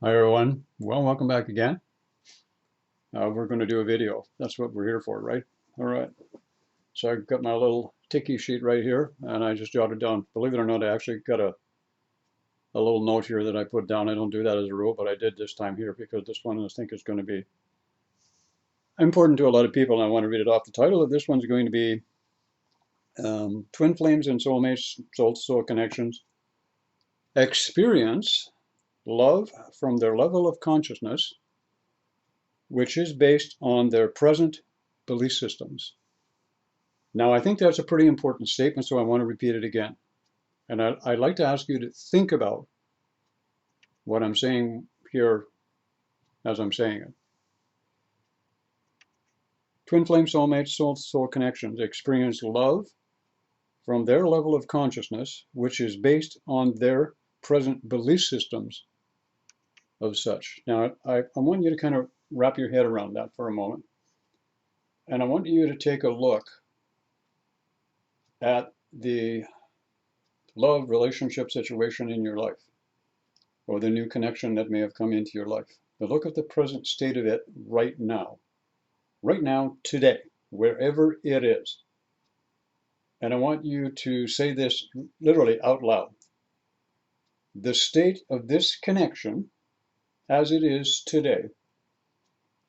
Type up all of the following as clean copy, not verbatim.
Hi everyone. Well, welcome back again. We're going to do a video. That's what we're here for, right? All right. So I've got my little ticky sheet right here, and I just jotted down. Believe it or not, I actually got a little note here that I put down. I don't do that as a rule, but I did this time here because this one I think is going to be important to a lot of people, and I want to read it off. The title of this one's going to be Twin Flames and Soulmates, Soul-to-Soul Connections. Experience love from their level of consciousness, which is based on their present belief systems. Now, I think that's a pretty important statement, so I want to repeat it again. And I'd like to ask you to think about what I'm saying here as I'm saying it. Twin flame soulmates, soul-to-soul connections experience love from their level of consciousness, which is based on their present belief systems of such. Now, I want you to kind of wrap your head around that for a moment. And I want you to take a look at the love relationship situation in your life, or the new connection that may have come into your life. But look at the present state of it right now, today, wherever it is. And I want you to say this literally out loud. The state of this connection, as it is today,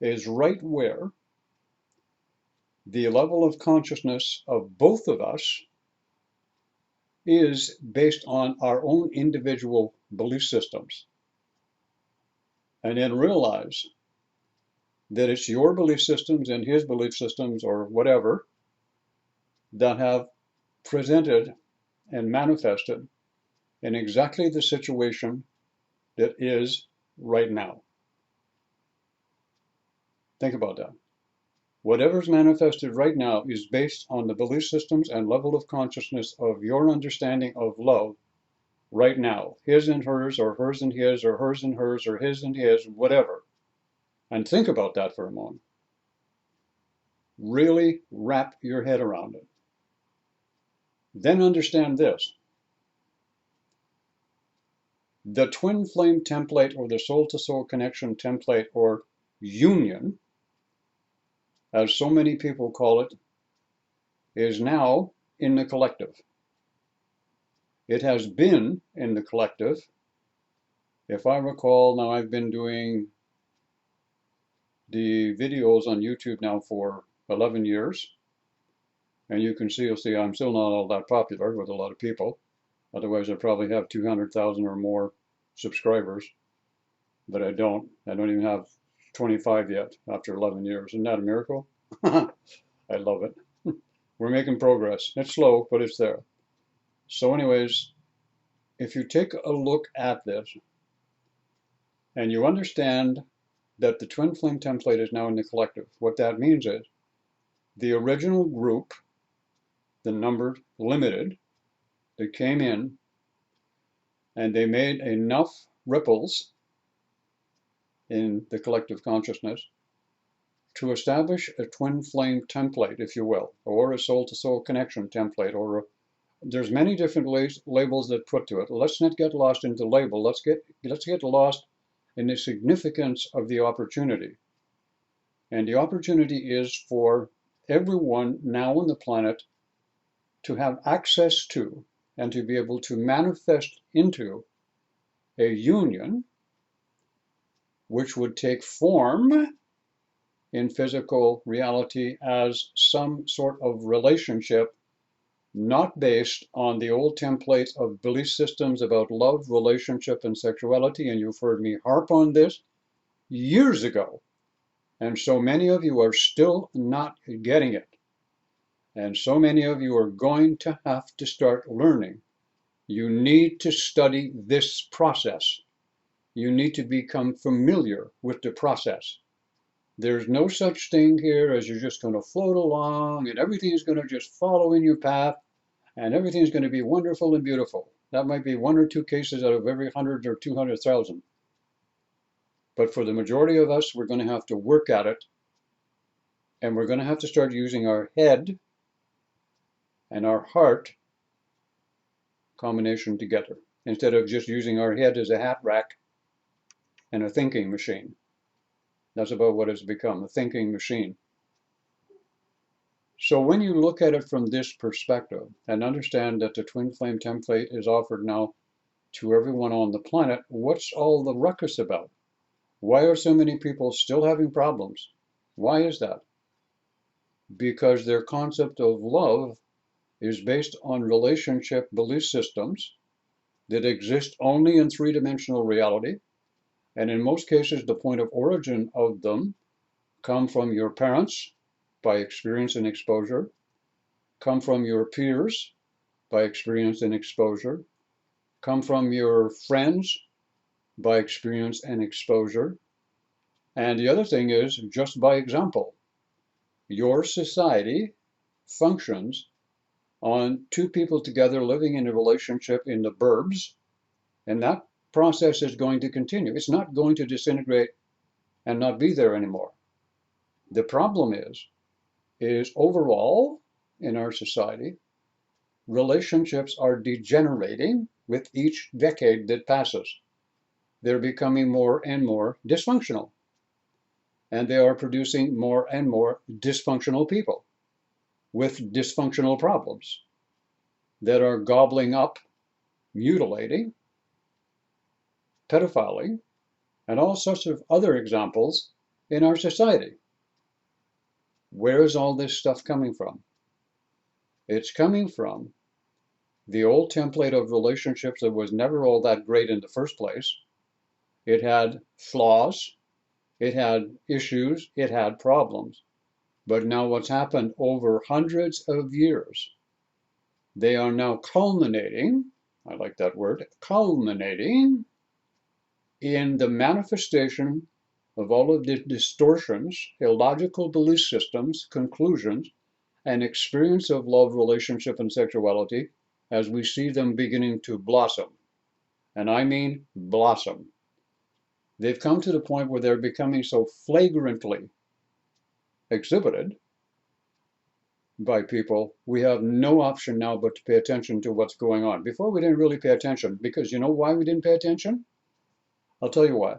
is right where the level of consciousness of both of us is based on our own individual belief systems. And then realize that it's your belief systems and his belief systems or whatever that have presented and manifested in exactly the situation that is right now. Think about that. Whatever's manifested right now is based on the belief systems and level of consciousness of your understanding of love right now. His and hers, or hers and his, or hers and hers, or his and his, whatever. And think about that for a moment. Really wrap your head around it. Then understand this. The twin flame template, or the soul-to-soul connection template, or union, as so many people call it, is now in the collective. It has been in the collective. If I recall, now I've been doing the videos on YouTube now for 11 years. And you can see, you'll see I'm still not all that popular with a lot of people. Otherwise, I'd probably have 200,000 or more subscribers. But I don't. I don't even have 25 yet after 11 years. Isn't that a miracle? I love it. We're making progress. It's slow, but it's there. So anyways, if you take a look at this and you understand that the twin flame template is now in the collective, what that means is the original group, the number limited, that came in and they made enough ripples in the collective consciousness to establish a twin flame template, if you will, or a soul-to-soul connection template, or there's many different labels that put to it. Let's not get lost into label. Let's get lost in the significance of the opportunity. And the opportunity is for everyone now on the planet to have access to and to be able to manifest into a union which would take form in physical reality as some sort of relationship not based on the old templates of belief systems about love, relationship, and sexuality. And you've heard me harp on this years ago. And so many of you are still not getting it. And so many of you are going to have to start learning. You need to study this process. You need to become familiar with the process. There's no such thing here as you're just going to float along and everything is going to just follow in your path and everything's going to be wonderful and beautiful. That might be one or two cases out of every 100 or 200,000. But for the majority of us, we're going to have to work at it, and we're going to have to start using our head and our heart combination together. Instead of just using our head as a hat rack and a thinking machine. That's about what it's become, a thinking machine. So when you look at it from this perspective and understand that the twin flame template is offered now to everyone on the planet, what's all the ruckus about? Why are so many people still having problems? Why is that? Because their concept of love is based on relationship belief systems that exist only in three-dimensional reality, and in most cases the point of origin of them come from your parents by experience and exposure, come from your peers by experience and exposure, come from your friends by experience and exposure, and the other thing is just by example. Your society functions on two people together living in a relationship in the burbs, and that process is going to continue. It's not going to disintegrate and not be there anymore. The problem is overall in our society, relationships are degenerating with each decade that passes. They're becoming more and more dysfunctional, and they are producing more and more dysfunctional people with dysfunctional problems that are gobbling up, mutilating, pedophiling, and all sorts of other examples in our society. Where is all this stuff coming from? It's coming from the old template of relationships that was never all that great in the first place. It had flaws, it had issues, it had problems. But now what's happened over hundreds of years, they are now culminating, I like that word, culminating in the manifestation of all of the distortions, illogical belief systems, conclusions, and experience of love, relationship, and sexuality as we see them beginning to blossom. And I mean blossom. They've come to the point where they're becoming so flagrantly exhibited by people, we have no option now but to pay attention to what's going on. Before we didn't really pay attention, because you know why we didn't pay attention? I'll tell you why.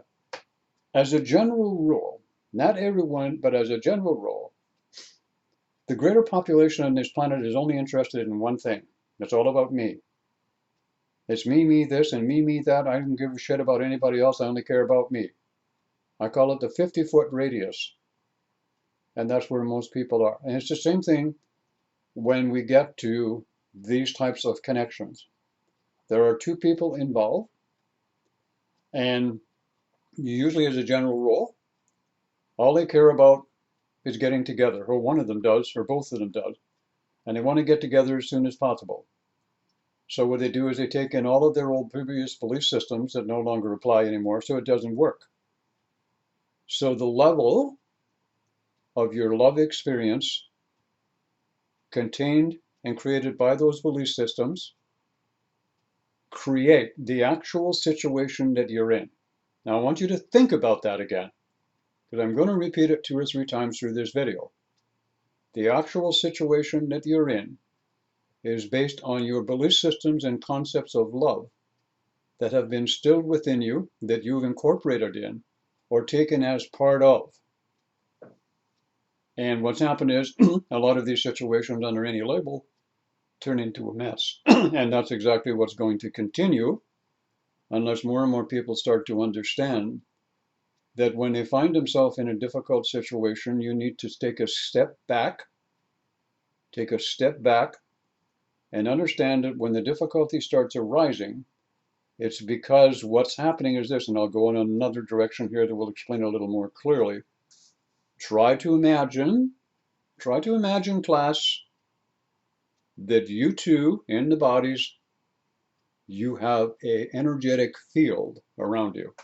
As a general rule, not everyone, but as a general rule, the greater population on this planet is only interested in one thing. It's all about me. It's me, me this, and me that. I don't give a shit about anybody else. I only care about me. I call it the 50-foot radius. And that's where most people are. And it's the same thing when we get to these types of connections. There are two people involved, and usually as a general rule, all they care about is getting together, or one of them does, or both of them does, and they want to get together as soon as possible. So what they do is they take in all of their old previous belief systems that no longer apply anymore, so it doesn't work. So the level of your love experience contained and created by those belief systems create the actual situation that you're in. Now I want you to think about that again, because I'm going to repeat it 2 or 3 times through this video. The actual situation that you're in is based on your belief systems and concepts of love that have been instilled within you, that you've incorporated in or taken as part of. And what's happened is a lot of these situations under any label turn into a mess. And that's exactly what's going to continue unless more and more people start to understand that when they find themselves in a difficult situation, you need to take a step back and understand that when the difficulty starts arising, it's because what's happening is this, and I'll go in another direction here that will explain it a little more clearly. Try to imagine, class, that you two, in the bodies, you have an energetic field around you.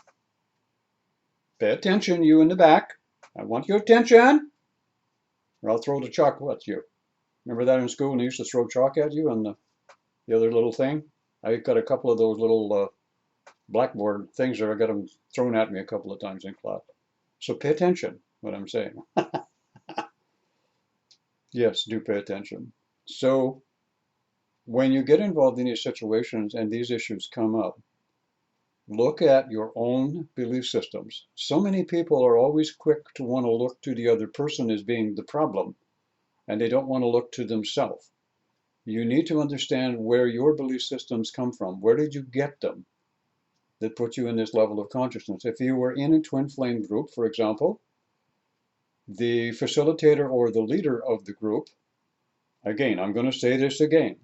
Pay attention, you in the back. I want your attention, or I'll throw the chalk at you. Remember that in school when they used to throw chalk at you and the other little thing? I got a couple of those little blackboard things there. I got them thrown at me a couple of times in class. So pay attention what I'm saying. Yes, do pay attention. So when you get involved in these situations and these issues come up, Look at your own belief systems. So many people are always quick to want to look to the other person as being the problem, and they don't want to look to themselves. You need to understand where your belief systems come from. Where did you get them that put you in this level of consciousness? If you were in a twin flame group, for example, the facilitator or the leader of the group, again, I'm going to say this again,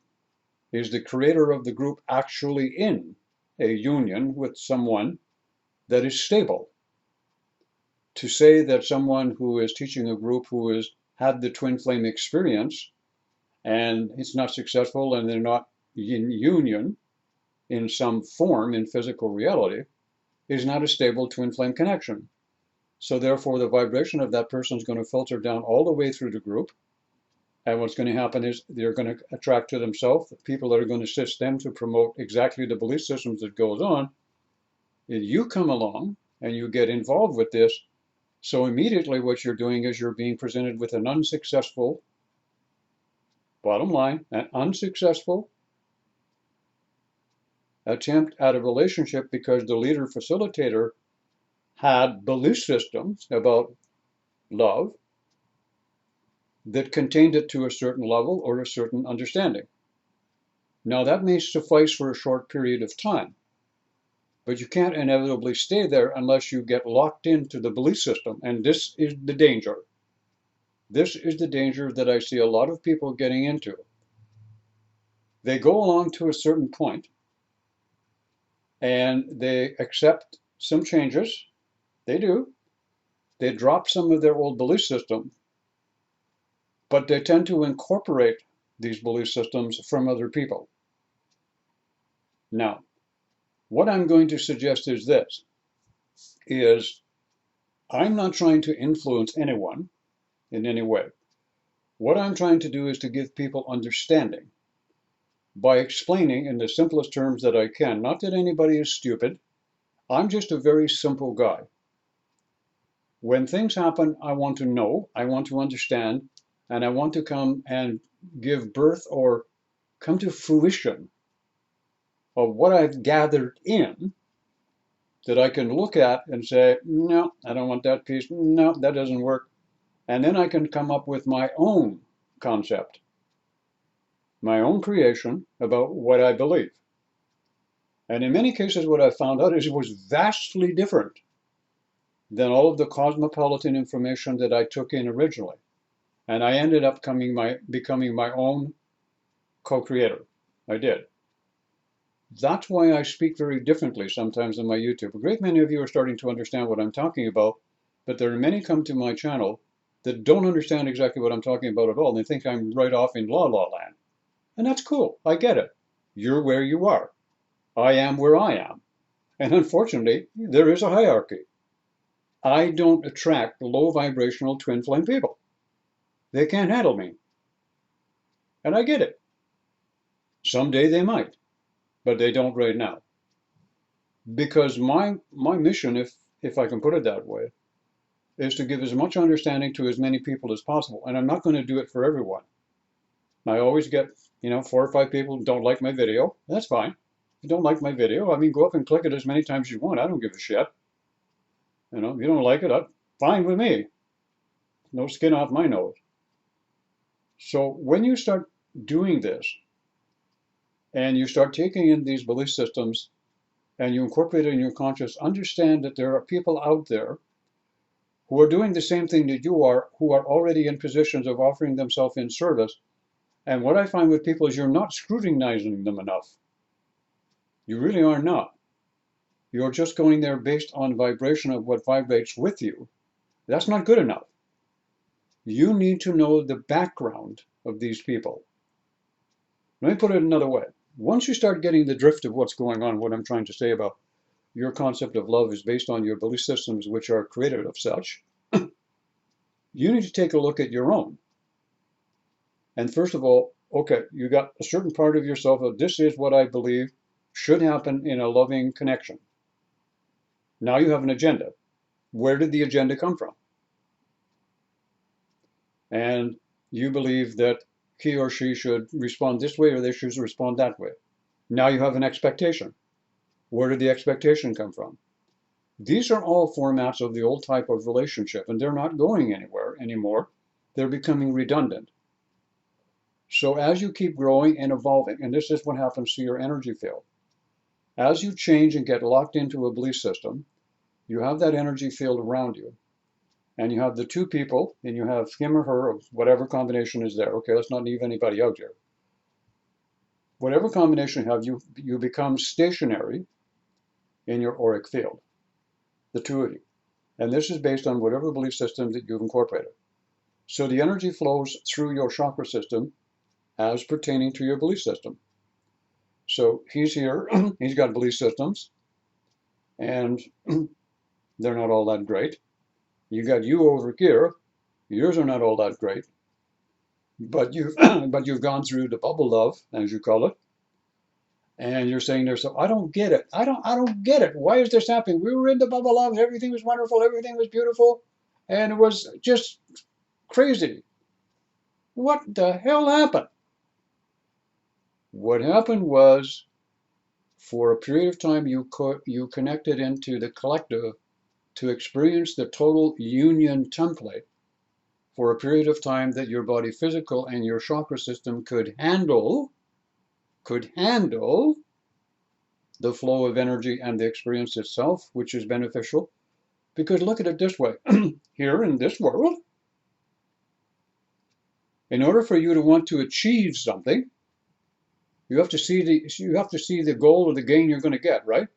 is the creator of the group actually in a union with someone that is stable? To say that someone who is teaching a group who has had the twin flame experience and it's not successful and they're not in union in some form in physical reality is not a stable twin flame connection. So therefore the vibration of that person is going to filter down all the way through the group. And what's going to happen is they're going to attract to themselves people that are going to assist them to promote exactly the belief systems that goes on. And you come along and you get involved with this. So immediately what you're doing is you're being presented with an unsuccessful, bottom line, an unsuccessful attempt at a relationship because the leader facilitator had belief systems about love that contained it to a certain level or a certain understanding. Now that may suffice for a short period of time, but you can't inevitably stay there unless you get locked into the belief system. And this is the danger. This is the danger that I see a lot of people getting into. They go along to a certain point and they accept some changes. They do. They drop some of their old belief system, but they tend to incorporate these belief systems from other people. Now, what I'm going to suggest is this, is I'm not trying to influence anyone in any way. What I'm trying to do is to give people understanding by explaining in the simplest terms that I can. Not that anybody is stupid. I'm just a very simple guy. When things happen, I want to know, I want to understand, and I want to come and give birth or come to fruition of what I've gathered in that I can look at and say, no, I don't want that piece. No, that doesn't work. And then I can come up with my own concept, my own creation about what I believe. And in many cases, what I found out is it was vastly different than all of the cosmopolitan information that I took in originally. And I ended up becoming my own co-creator. I did. That's why I speak very differently sometimes on my YouTube. A great many of you are starting to understand what I'm talking about, but there are many come to my channel that don't understand exactly what I'm talking about at all. They think I'm right off in la la land. And that's cool. I get it. You're where you are. I am where I am. And unfortunately, there is a hierarchy. I don't attract low vibrational twin flame people. They can't handle me. And I get it. Someday they might, but they don't right now. Because my mission, if I can put it that way, is to give as much understanding to as many people as possible. And I'm not going to do it for everyone. I always get, 4 or 5 people don't like my video. That's fine. If you don't like my video, I mean, go up and click it as many times as you want. I don't give a shit. If you don't like it, fine with me. No skin off my nose. So when you start doing this, and you start taking in these belief systems, and you incorporate it in your conscious, understand that there are people out there who are doing the same thing that you are, who are already in positions of offering themselves in service. And what I find with people is you're not scrutinizing them enough. You really are not. You're just going there based on vibration of what vibrates with you. That's not good enough. You need to know the background of these people. Let me put it another way. Once you start getting the drift of what's going on, what I'm trying to say about your concept of love is based on your belief systems, which are created of such, you need to take a look at your own. And first of all, okay, you got a certain part of yourself of this is what I believe should happen in a loving connection. Now you have an agenda. Where did the agenda come from? And you believe that he or she should respond this way or they should respond that way. Now you have an expectation. Where did the expectation come from? These are all formats of the old type of relationship, and they're not going anywhere anymore. They're becoming redundant. So as you keep growing and evolving, and this is what happens to your energy field, as you change and get locked into a belief system, you have that energy field around you, and you have the two people, and you have him or her, or whatever combination is there. Okay, let's not leave anybody out here. Whatever combination you have, you become stationary in your auric field, the two of you. And this is based on whatever belief system that you've incorporated. So the energy flows through your chakra system as pertaining to your belief system. So he's here, he's got belief systems, and they're not all that great. You got you over here, yours are not all that great, but you've but you've gone through the bubble love, as you call it, and you're saying there, so I don't get it. I don't get it. Why is this happening? We were in the bubble love, everything was wonderful, everything was beautiful, and it was just crazy. What the hell happened? What happened was, for a period of time, you connected into the collective to experience the total union template for a period of time that your body physical and your chakra system could handle the flow of energy and the experience itself, which is beneficial. Because look at it this way, here in this world, in order for you to want to achieve something, you have to see the goal or the gain you're going to get, right?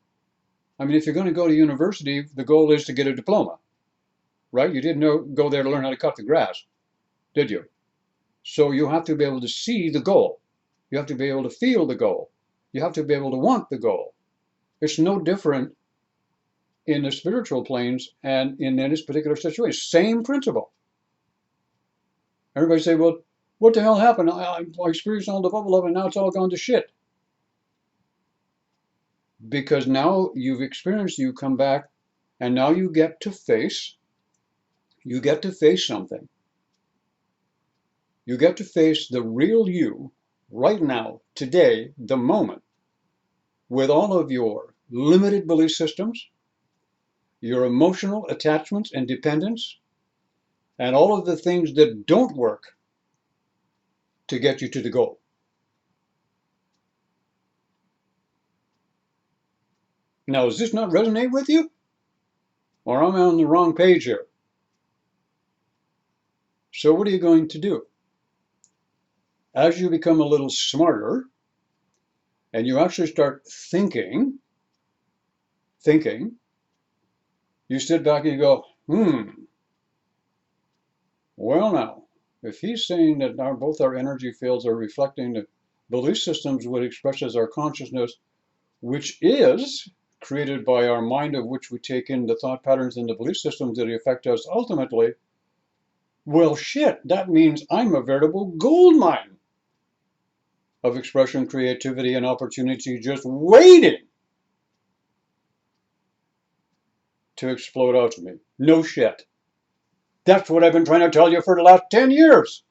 I mean, if you're going to go to university, the goal is to get a diploma, right? You didn't go there to learn how to cut the grass, did you? So you have to be able to see the goal. You have to be able to feel the goal. You have to be able to want the goal. It's no different in the spiritual planes and in this particular situation. Same principle. Everybody say, well, what the hell happened? I experienced all the bubble love and now it's all gone to shit. Because now you've experienced, you come back, and now you get to face something. You get to face the real you right now, today, the moment, with all of your limited belief systems, your emotional attachments and dependence, and all of the things that don't work to get you to the goal. Now, does this not resonate with you? Or am I on the wrong page here? So what are you going to do? As you become a little smarter, and you actually start thinking, you sit back and you go, well now, if he's saying that both our energy fields are reflecting the belief systems which expresses our consciousness, which is created by our mind, of which we take in the thought patterns and the belief systems that affect us ultimately, well shit, that means I'm a veritable gold mine of expression, creativity, and opportunity just waiting to explode out of me. No shit. That's what I've been trying to tell you for the last 10 years.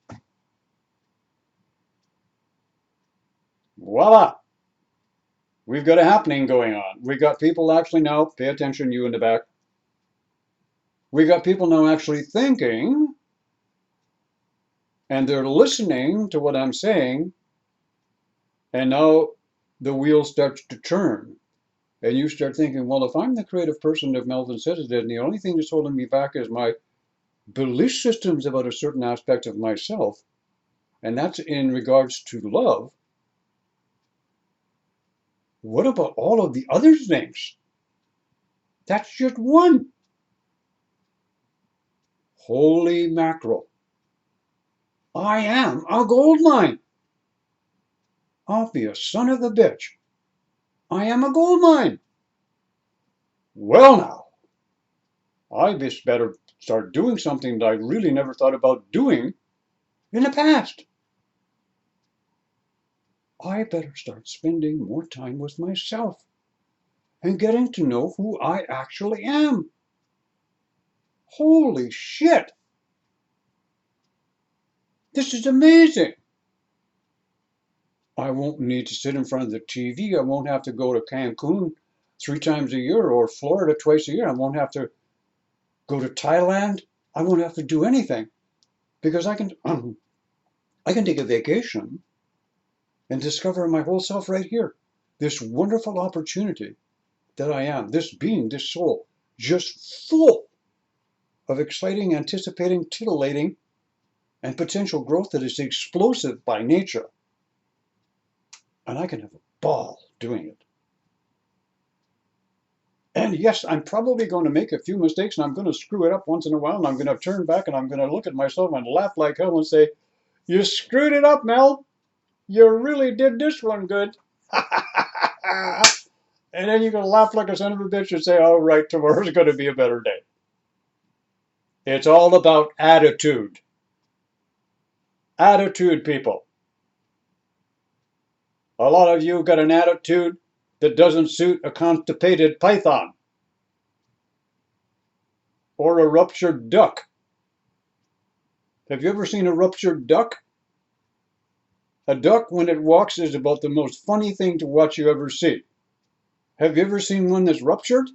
Voila. We've got a happening going on. We got people actually now, pay attention, you in the back. We got people now actually thinking, and they're listening to what I'm saying, and now the wheel starts to turn. And you start thinking, well, if I'm the creative person that Melvin says it is, and the only thing that's holding me back is my belief systems about a certain aspect of myself, and that's in regards to love, what about all of the other things? That's just one. Holy mackerel. I am a gold mine. I'll be a son of a bitch. I am a gold mine. Well now, I just better start doing something that I really never thought about doing in the past. I better start spending more time with myself and getting to know who I actually am. Holy shit. This is amazing. I won't need to sit in front of the TV. I won't have to go to Cancun 3 times a year, or Florida twice a year. I won't have to go to Thailand. I won't have to do anything because I can take a vacation and discover my whole self right here. This wonderful opportunity that I am, this being, this soul, just full of exciting, anticipating, titillating, and potential growth that is explosive by nature. And I can have a ball doing it. And yes, I'm probably going to make a few mistakes, and I'm going to screw it up once in a while, and I'm going to turn back and I'm going to look at myself and laugh like hell and say, "You screwed it up, Mel. You really did this one good." And then you're going to laugh like a son of a bitch and say, "All right, tomorrow's going to be a better day." It's all about attitude. Attitude, people. A lot of you got an attitude that doesn't suit a constipated python or a ruptured duck. Have you ever seen a ruptured duck? A duck, when it walks, is about the most funny thing to watch you ever see. Have you ever seen one that's ruptured?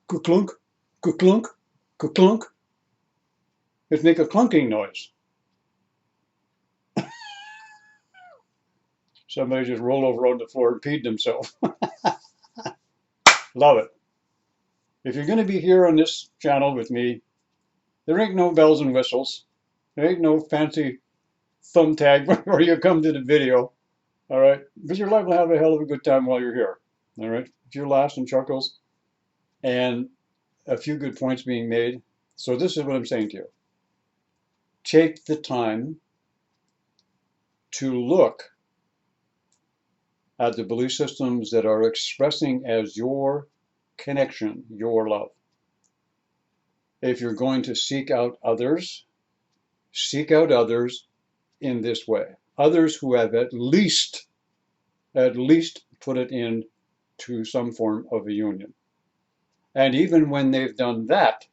Ka-clunk, ka-clunk, ka-clunk. It makes a clunking noise. Somebody just rolled over on the floor and peed themselves. Love it. If you're going to be here on this channel with me, there ain't no bells and whistles. There ain't no fancy thumbtack before you come to the video. All right? But you're liable to have a hell of a good time while you're here. All right? A few laughs and chuckles and a few good points being made. So this is what I'm saying to you. Take the time to look at the belief systems that are expressing as your connection, your love. If you're going to seek out others in this way. Others who have at least put it into some form of a union. And even when they've done that,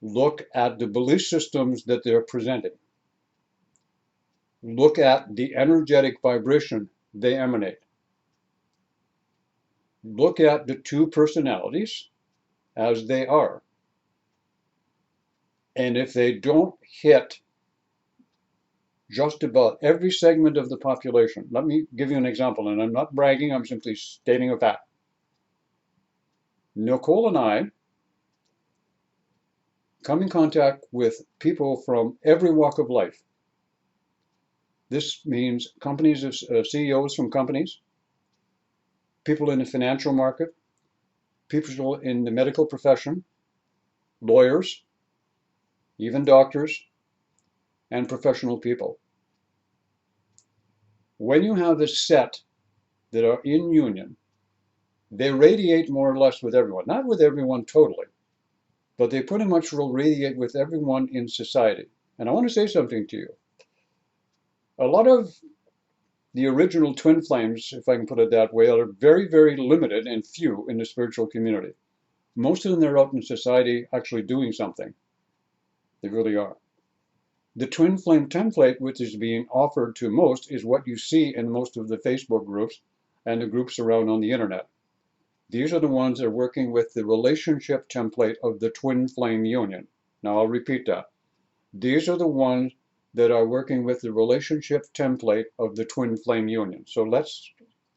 look at the belief systems that they're presenting. Look at the energetic vibration they emanate. Look at the two personalities as they are. And if they don't hit just about every segment of the population, let me give you an example, and I'm not bragging, I'm simply stating a fact. Nicole and I come in contact with people from every walk of life. This means companies, CEOs from companies, people in the financial market, people in the medical profession, lawyers, even doctors, and professional people. When you have a set that are in union, they radiate more or less with everyone. Not with everyone totally, but they pretty much will radiate with everyone in society. And I want to say something to you. A lot of the original twin flames, if I can put it that way, are very, very limited and few in the spiritual community. Most of them are out in society actually doing something. They really are. The twin flame template, which is being offered to most, is what you see in most of the Facebook groups and the groups around on the internet. These are the ones that are working with the relationship template of the twin flame union. Now I'll repeat that. These are the ones that are working with the relationship template of the twin flame union. So let's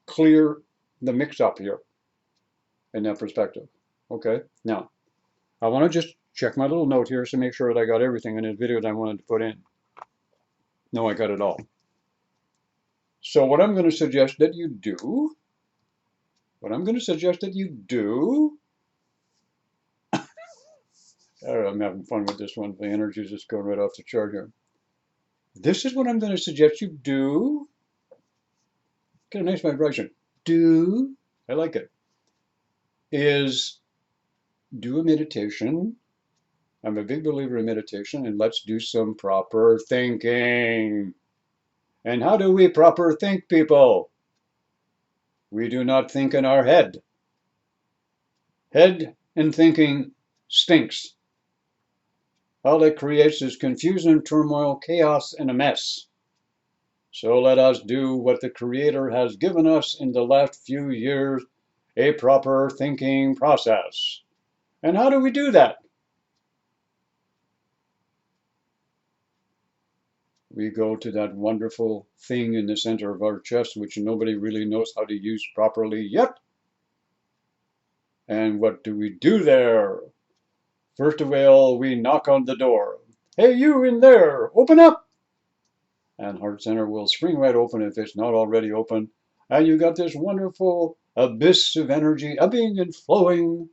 clear the mix-up here in that perspective. Okay, now I want to just check my little note here to make sure that I got everything in this video that I wanted to put in. No, I got it all. So what I'm going to suggest that you do, I'm having fun with this one. The energy is just going right off the chart here. This is what I'm going to suggest you do. Get a nice vibration. Do, I like it, is do a meditation. I'm a big believer in meditation, and let's do some proper thinking. And how do we proper think, people? We do not think in our head. Head and thinking stinks. All it creates is confusion, turmoil, chaos, and a mess. So let us do what the Creator has given us in the last few years a proper thinking process. And how do we do that? We go to that wonderful thing in the center of our chest, which nobody really knows how to use properly yet. And what do we do there? First of all, we knock on the door. Hey, you in there, open up! And Heart Center will spring right open if it's not already open. And you got this wonderful abyss of energy ebbing and flowing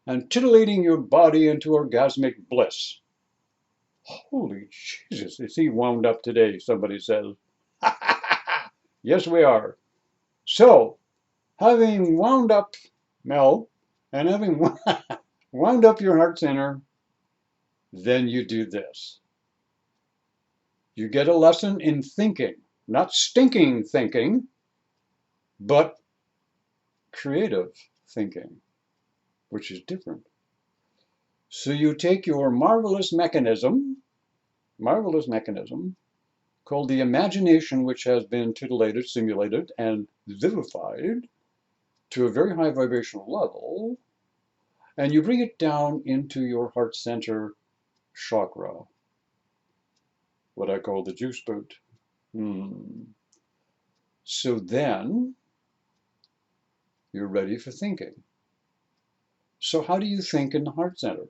and titillating your body into orgasmic bliss. Holy Jesus, is he wound up today, somebody says. Yes, we are. So, having wound up Mel, and having wound up your heart center, then you do this. You get a lesson in thinking, not stinking thinking, but creative thinking, which is different. So you take your marvelous mechanism called the imagination, which has been titillated, simulated, and vivified to a very high vibrational level, and you bring it down into your heart center chakra, what I call the juice boot. So then you're ready for thinking. So how do you think in the heart center?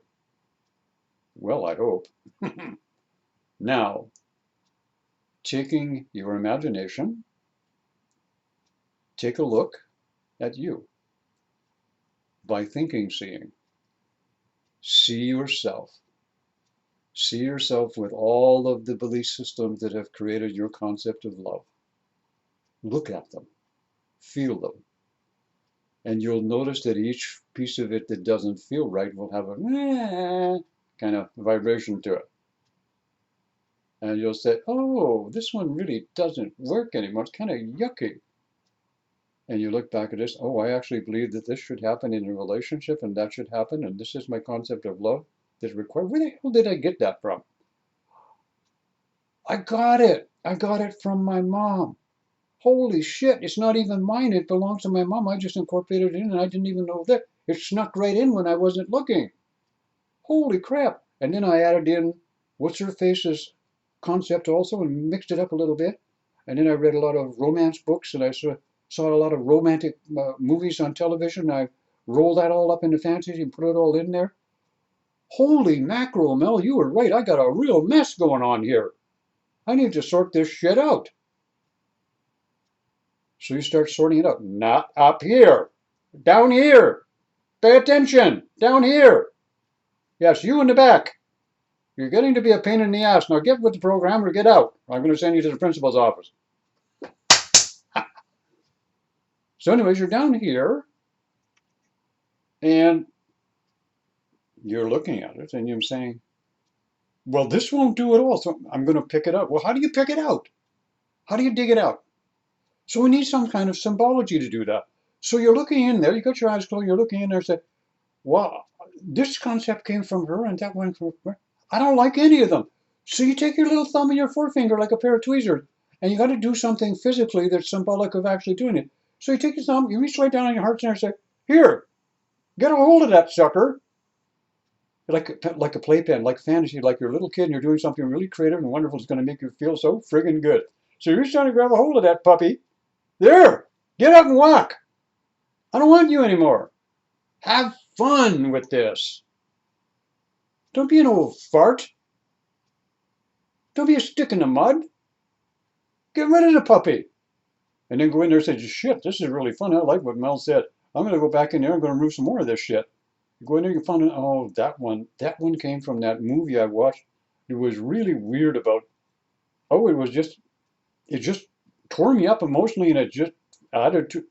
Well, I hope. Now, taking your imagination, take a look at you by thinking, seeing. See yourself. See yourself with all of the belief systems that have created your concept of love. Look at them. Feel them. And you'll notice that each piece of it that doesn't feel right will have a kind of vibration to it. And you'll say, oh, this one really doesn't work anymore. It's kind of yucky. And you look back at this, oh, I actually believe that this should happen in a relationship and that should happen. And this is my concept of love that's required. Where the hell did I get that from? I got it. I got it from my mom. Holy shit, it's not even mine. It belongs to my mom. I just incorporated it in and I didn't even know that. It snuck right in when I wasn't looking. Holy crap. And then I added in what's her face's concept also and mixed it up a little bit. And then I read a lot of romance books and I saw a lot of romantic movies on television. I rolled that all up into fantasy and put it all in there. Holy mackerel, Mel, you were right. I got a real mess going on here. I need to sort this shit out. So you start sorting it out. Not up here. Down here. Pay attention. Down here. Yes, you in the back. You're getting to be a pain in the ass. Now get with the program or get out. I'm going to send you to the principal's office. So anyways, you're down here. And you're looking at it and you're saying, well, this won't do it all. So I'm going to pick it up. Well, how do you pick it out? How do you dig it out? So we need some kind of symbology to do that. So you're looking in there, you got your eyes closed, you're looking in there and say, well, this concept came from her and that one from her. I don't like any of them. So you take your little thumb and your forefinger like a pair of tweezers, and you got to do something physically that's symbolic of actually doing it. So you take your thumb, you reach right down on your heart center and say, here, get a hold of that sucker. Like a playpen, like fantasy, like you're a little kid and you're doing something really creative and wonderful. It's going to make you feel so friggin' good. So you reach down and grab a hold of that puppy. There, get up and walk. I don't want you anymore. Have fun with this. Don't be an old fart. Don't be a stick in the mud. Get rid of the puppy. And then go in there and say, shit, this is really fun. I like what Mel said. I'm going to go back in there and I'm going to remove some more of this shit. You go in there, you find, oh, that one came from that movie I watched. It was really weird about, it just tore me up emotionally and it just added to,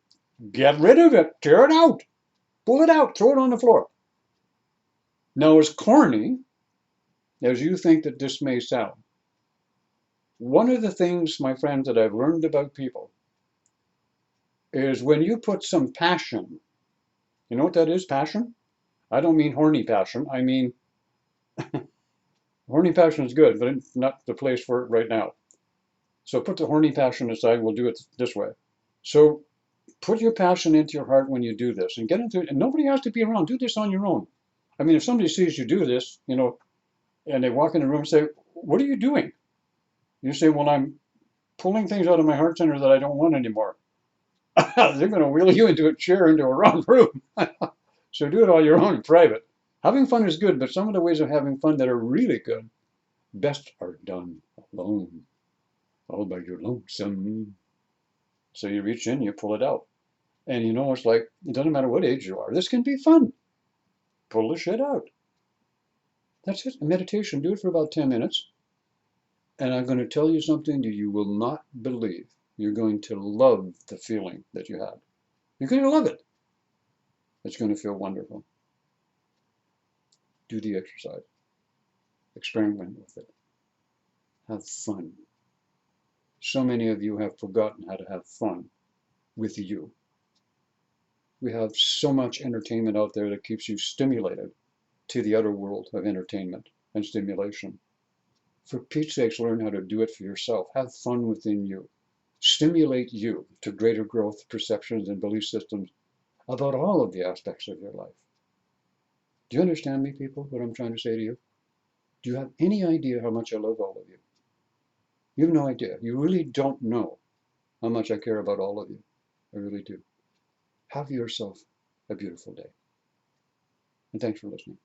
get rid of it, tear it out, pull it out, throw it on the floor. Now, as corny as you think that this may sound, one of the things, my friends, that I've learned about people is when you put some passion, you know what that is, passion? I don't mean horny passion. I mean, horny passion is good, but it's not the place for it right now. So put the horny passion aside. We'll do it this way. So Put your passion into your heart when you do this and get into it. And nobody has to be around. Do this on your own. I mean, if somebody sees you do this, and they walk in the room and say, what are you doing? You say, well, I'm pulling things out of my heart center that I don't want anymore. They're going to wheel you into a chair into a wrong room. So do it on your own in private. Having fun is good, but some of the ways of having fun that are really good, best are done alone, all by your lonesome. So you reach in, you pull it out. And it's like, it doesn't matter what age you are. This can be fun. Pull the shit out. That's it. Meditation, do it for about 10 minutes. And I'm going to tell you something that you will not believe. You're going to love the feeling that you had. You're going to love it. It's going to feel wonderful. Do the exercise. Experiment with it. Have fun. So many of you have forgotten how to have fun with you. We have so much entertainment out there that keeps you stimulated to the outer world of entertainment and stimulation. For Pete's sakes, learn how to do it for yourself. Have fun within you. Stimulate you to greater growth, perceptions, and belief systems about all of the aspects of your life. Do you understand me, people, what I'm trying to say to you? Do you have any idea how much I love all of you? You have no idea. You really don't know how much I care about all of you. I really do. Have yourself a beautiful day. And thanks for listening.